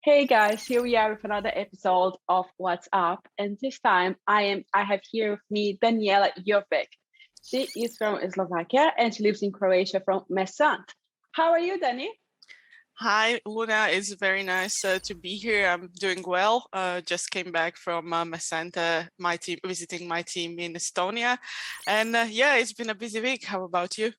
Hey guys, here we are with another episode of What's Up, and this time I have here with me Daniela Jovic. She is from Slovakia and she lives in Croatia from Messente. How are you, Dani? Hi, Luna. It's very nice to be here. I'm doing well. Just came back from Messente, my team, visiting my team in Estonia. And yeah, it's been a busy week. How about you?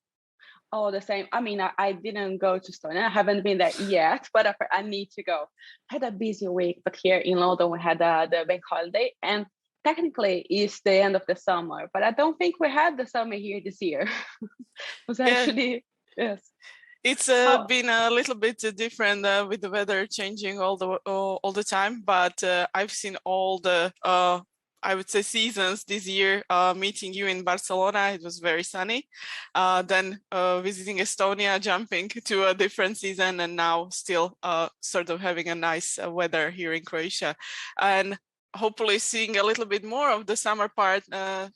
Oh, the same. I didn't go to Estonia. I haven't been there yet, but I need to go. I had a busy week, but here in London we had the bank holiday, and technically it's the end of the summer, but I don't think we had the summer here this year. It was Yeah, actually yes. it's How been a little bit different with the weather changing all the time, but I've seen all the I would say seasons this year. Meeting you in Barcelona, it was very sunny. Then visiting Estonia, jumping to a different season, and now still sort of having a nice weather here in Croatia, and hopefully seeing a little bit more of the summer part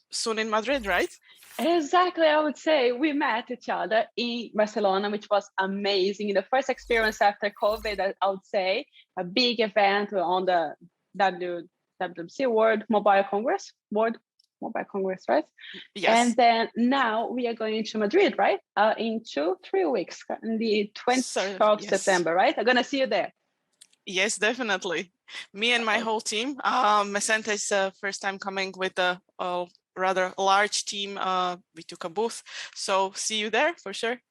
soon in Madrid, right? Exactly, I would say we met each other in Barcelona, which was amazing. The first experience after COVID, I would say, a big event on the WWC World Mobile Congress, right? And Yes. then now we are going to Madrid, right? In 2, 3 weeks, on the 20th So of yes. September, right? I'm gonna see you there. Yes, definitely. Me and my Oh, whole team. Messente is first time coming with a rather large team. We took a booth, so see you there for sure.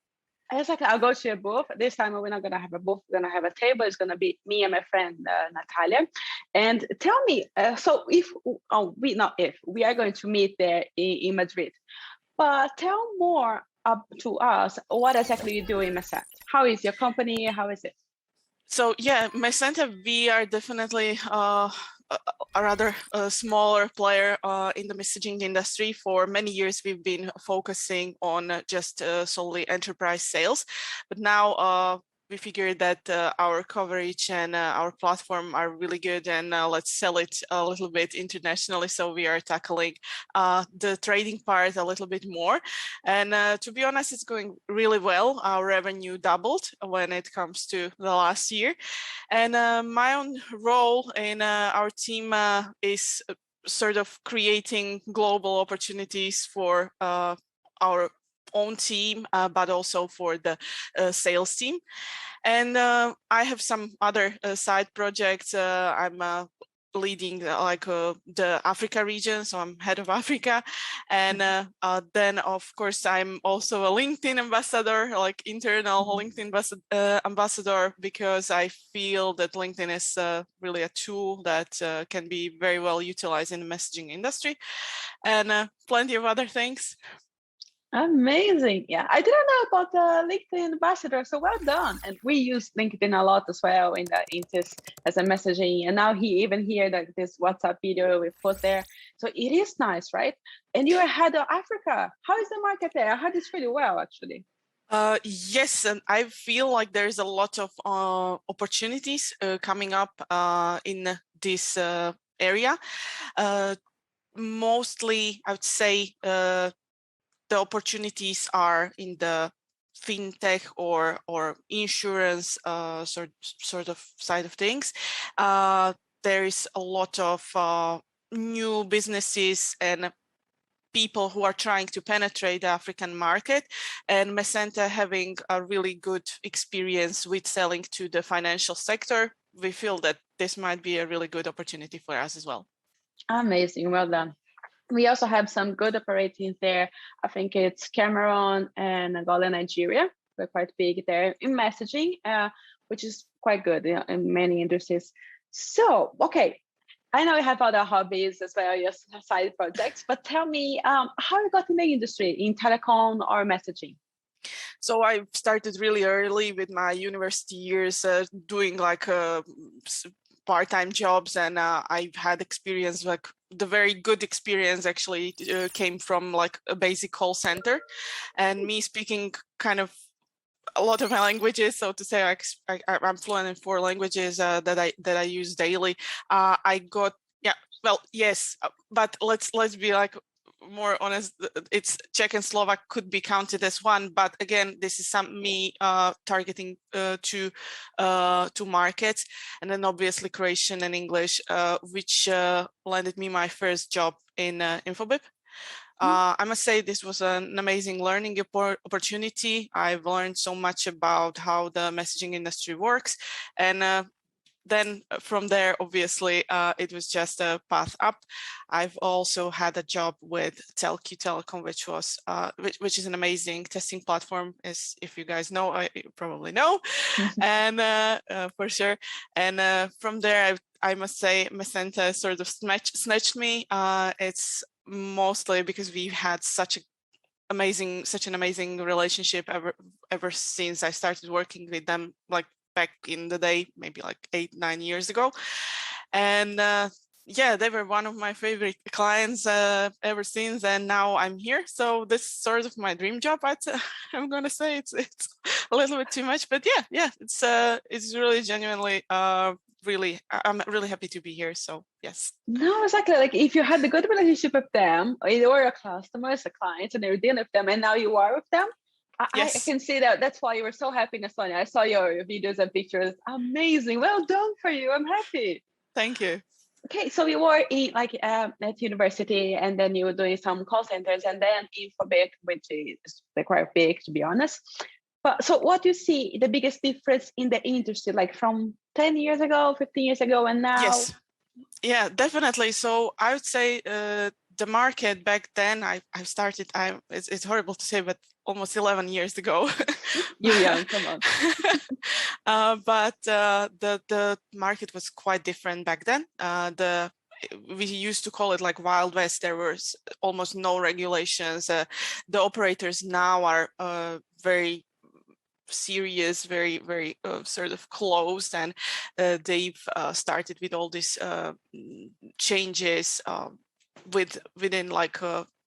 exactly. I'll go to your booth. This time we're not gonna have a booth. We're gonna have a table. It's gonna be me and my friend Natalia. And tell me, so if we not if we are going to meet there in Madrid, but tell more up to us what exactly you do in Massat. How is your company? How is it? So yeah, Messente, we are definitely a rather smaller player in the messaging industry. For many years, we've been focusing on just solely enterprise sales, but now we figured that our coverage and our platform are really good, and let's sell it a little bit internationally. So we are tackling the trading part a little bit more. And to be honest, it's going really well. Our revenue doubled when it comes to the last year. And my own role in our team is sort of creating global opportunities for our own team, but also for the sales team. And I have some other side projects. I'm leading the Africa region, so I'm head of Africa. And then of course I'm also a LinkedIn ambassador, like internal LinkedIn ambassador, because I feel that LinkedIn is really a tool that can be very well utilized in the messaging industry, and plenty of other things. Amazing. Yeah, I didn't know about the LinkedIn ambassador. So well done. And we use LinkedIn a lot as well in the Intis as a messaging. And now he even here that this WhatsApp video we put there. So it is nice, right? And you're head of Africa. How is the market there? I heard it's really well, actually. Yes, and I feel like there's a lot of opportunities coming up in this area. Uh, Mostly, I would say the opportunities are in the fintech or insurance sort of side of things. There is a lot of new businesses and people who are trying to penetrate the African market, and Messente having a really good experience with selling to the financial sector. We feel that this might be a really good opportunity for us as well. Amazing. Well done. We also have some good operations there. I think it's Cameroon and Angola, Nigeria. We're quite big there in messaging, which is quite good in many industries. So, okay, I know you have other hobbies as well, your side projects, but tell me how you got in the industry in telecom or messaging? So I started really early with my university years, doing like part-time jobs, and I've had experience, like the very good experience actually came from like a basic call center, and me speaking kind of a lot of my languages, so to say. I'm fluent in 4 languages that I use daily. I got, yeah, well, yes, but let's be like more honest, it's Czech and Slovak could be counted as one, but again, this is me targeting to markets, and then obviously Croatian and English, which landed me my first job in Infobip. I must say this was an amazing learning opportunity. I've learned so much about how the messaging industry works, and then from there, obviously, it was just a path up. I've also had a job with Telecom, which is an amazing testing platform, as if you guys know, you probably know, and for sure. And from there, I must say, Messente sort of snatched me. It's mostly because we had such an amazing relationship ever since I started working with them, like back in the day, maybe like 8-9 years ago. And yeah, they were one of my favorite clients ever since, and now I'm here. So this is sort of my dream job. I'm gonna say it's a little bit too much, but yeah, it's really genuinely really, I'm really happy to be here. So yes. No, exactly. Like if you had a good relationship with them, or you were a customer, a client, and you're dealing with them, and now you are with them, I can see that. That's why you were so happy in Estonia. I saw your videos and pictures. Amazing. Well done for you. I'm happy. Thank you. Okay, so you were in at university, and then you were doing some call centers, and then Infobip, which is quite big, to be honest. But so what do you see the biggest difference in the industry, like from 10 years ago, 15 years ago, and now? Yes. Yeah, definitely. So I would say the market back then, I started, it's horrible to say, but almost 11 years ago. You're young, come on. But the market was quite different back then. We used to call it like Wild West. There was almost no regulations. The operators now are very serious, very sort of closed, and they've started with all these changes within like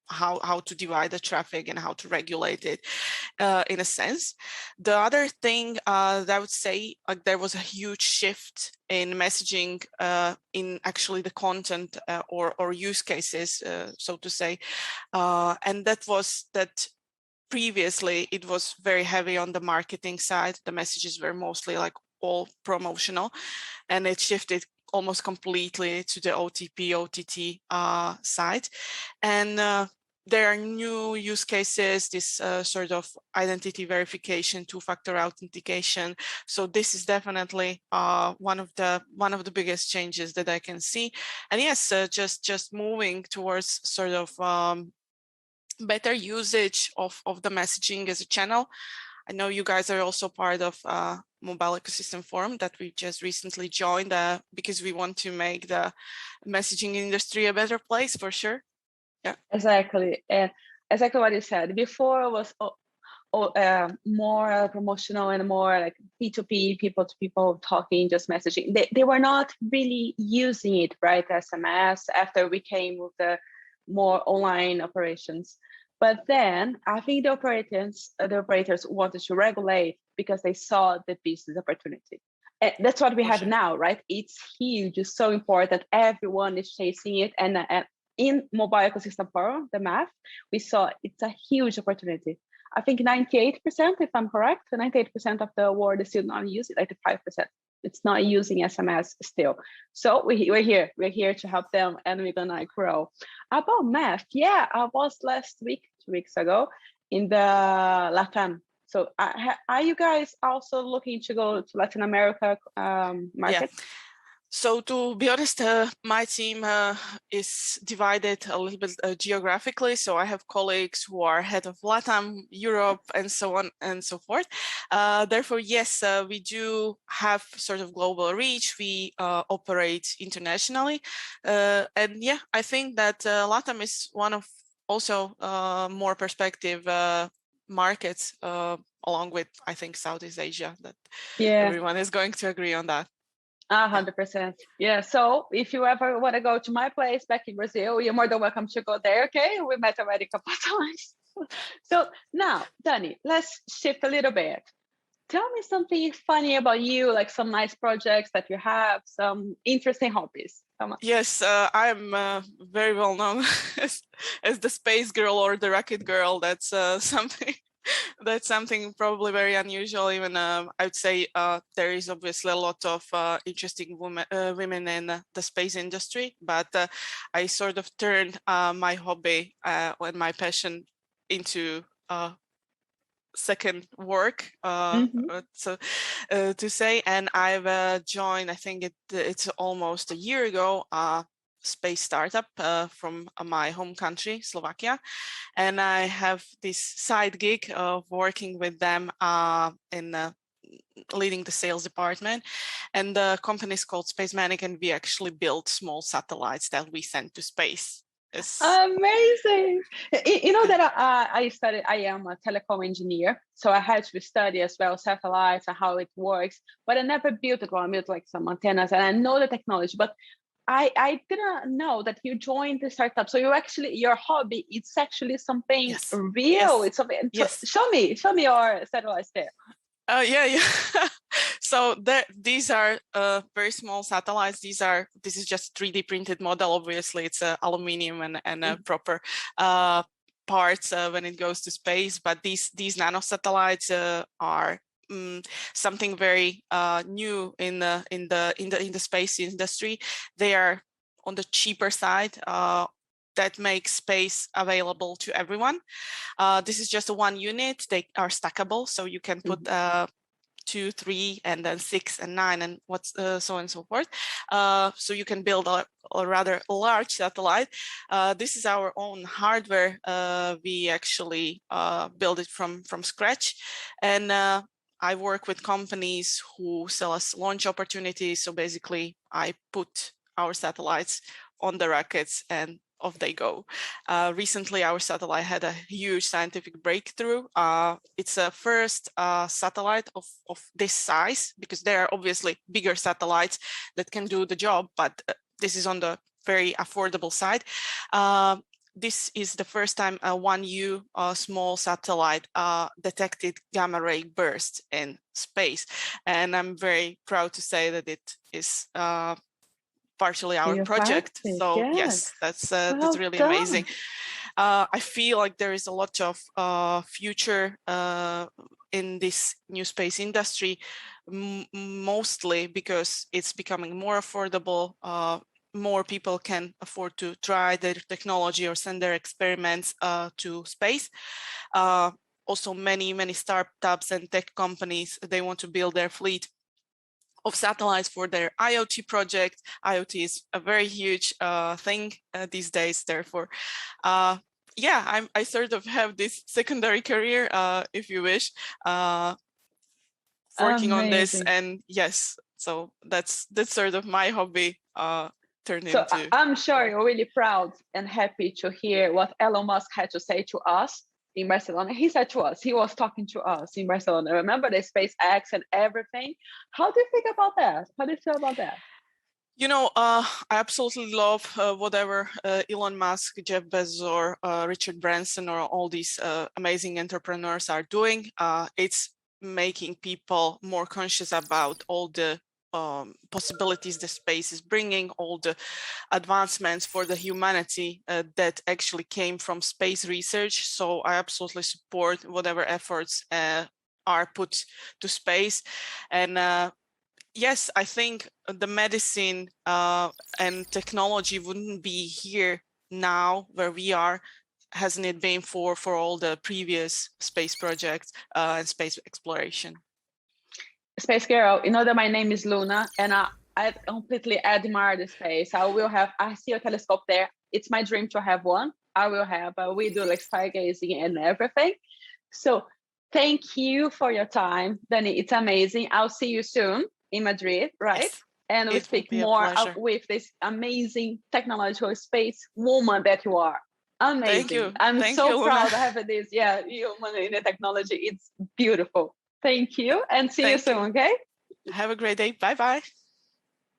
how to divide the traffic and how to regulate it in a sense. The other thing that I would say, like, there was a huge shift in messaging in actually the content or use cases, so to say, and that was that previously it was very heavy on the marketing side. The messages were mostly like all promotional, and it shifted almost completely to the OTP, OTT side. And there are new use cases, this sort of identity verification, two-factor authentication. So this is definitely one of the biggest changes that I can see. And yes, just moving towards sort of better usage of the messaging as a channel. I know you guys are also part of Mobile Ecosystem Forum that we just recently joined because we want to make the messaging industry a better place, for sure. Yeah, exactly. And exactly what you said. Before it was more promotional and more like P2P, people to people talking, just messaging. They were not really using it, right? SMS, after we came with the more online operations. But then I think the operators wanted to regulate because they saw the business opportunity. And that's what we have now, right? It's huge. It's so important. Everyone is chasing it. And in Mobile Ecosystem Forum, the math, we saw it's a huge opportunity. I think 98%, if I'm correct, 98% of the world is still not using it, 95%. It's not using SMS still. So we're here to help them, and we're gonna grow. About math, yeah, I was last week, 2 weeks ago, in the Latam. So are you guys also looking to go to Latin America market? Yeah. So to be honest, my team is divided a little bit geographically. So I have colleagues who are head of Latam, Europe, and so on and so forth. Therefore, yes, we do have sort of global reach. We operate internationally. And yeah, I think that Latam is one of also more perspective markets along with, I think, Southeast Asia, that everyone is going to agree on that. 100%. Yeah. So if you ever want to go to my place back in Brazil, you're more than welcome to go there. Okay. We met already a couple of times. So now, Dani, let's shift a little bit. tell me something funny about you, like some nice projects that you have, some interesting hobbies. Come on. Yes, I'm very well known as the space girl or the rocket girl. That's something that's something probably very unusual. Even I would say there is obviously a lot of interesting women in the space industry, but I sort of turned my hobby and my passion into second work, so to say. And I've joined, I think it's almost a year ago, space startup from my home country, Slovakia. And I have this side gig of working with them in leading the sales department. And the company is called Space Manic, and we actually build small satellites that we send to space. Amazing. You know that I am a telecom engineer, so I had to study as well satellites and how it works, but I never built it. Well, I built like some antennas and I know the technology, but I didn't know that you joined the startup. So you actually, your hobby, it's actually something real. It's something. Show me your satellites there. Yeah. So these are very small satellites. This is just 3D printed model. Obviously, it's aluminum and proper parts when it goes to space. But these nano satellites are something very new in the space industry. They are on the cheaper side. That makes space available to everyone. This is just a one unit. They are stackable, so you can put 2, 3, and then 6 and 9, and so on and so forth. So you can build a rather large satellite. This is our own hardware. We actually build it from scratch, and I work with companies who sell us launch opportunities. So basically, I put our satellites on the rockets and off they go. Recently, our satellite had a huge scientific breakthrough. It's a first satellite of this size, because there are obviously bigger satellites that can do the job, but this is on the very affordable side. This is the first time a 1U small satellite detected gamma ray bursts in space. And I'm very proud to say that it is partially our project. So yes, that's really amazing. I feel like there is a lot of future in this new space industry, mostly because it's becoming more affordable. More people can afford to try their technology or send their experiments to space. Also, many startups and tech companies, they want to build their fleet of satellites for their IoT project. IoT is a very huge thing these days. Therefore, yeah, I sort of have this secondary career, if you wish, working on this. And yes, so that's sort of my hobby turned into. So I'm sure you're really proud and happy to hear what Elon Musk had to say to us in Barcelona. He said to us, he was talking to us in Barcelona. Remember the SpaceX and everything? How do you think about that? How do you feel about that? You know, I absolutely love whatever Elon Musk, Jeff Bezos, or Richard Branson, or all these amazing entrepreneurs are doing. It's making people more conscious about all the possibilities the space is bringing, all the advancements for the humanity that actually came from space research. So I absolutely support whatever efforts are put to space. And yes, I think the medicine and technology wouldn't be here now where we are, hasn't it been for all the previous space projects and space exploration. Space girl, you know that my name is Luna, and I completely admire the space. I see a telescope there. It's my dream to have one. I will have, we do like stargazing and everything. So thank you for your time, Dani. It's amazing. I'll see you soon in Madrid, right? Yes, and we speak more with this amazing technological space woman that you are. Amazing. Thank you. I'm so proud to have this, human in the technology. It's beautiful. Thank you, and see you soon, okay? Have a great day. Bye-bye.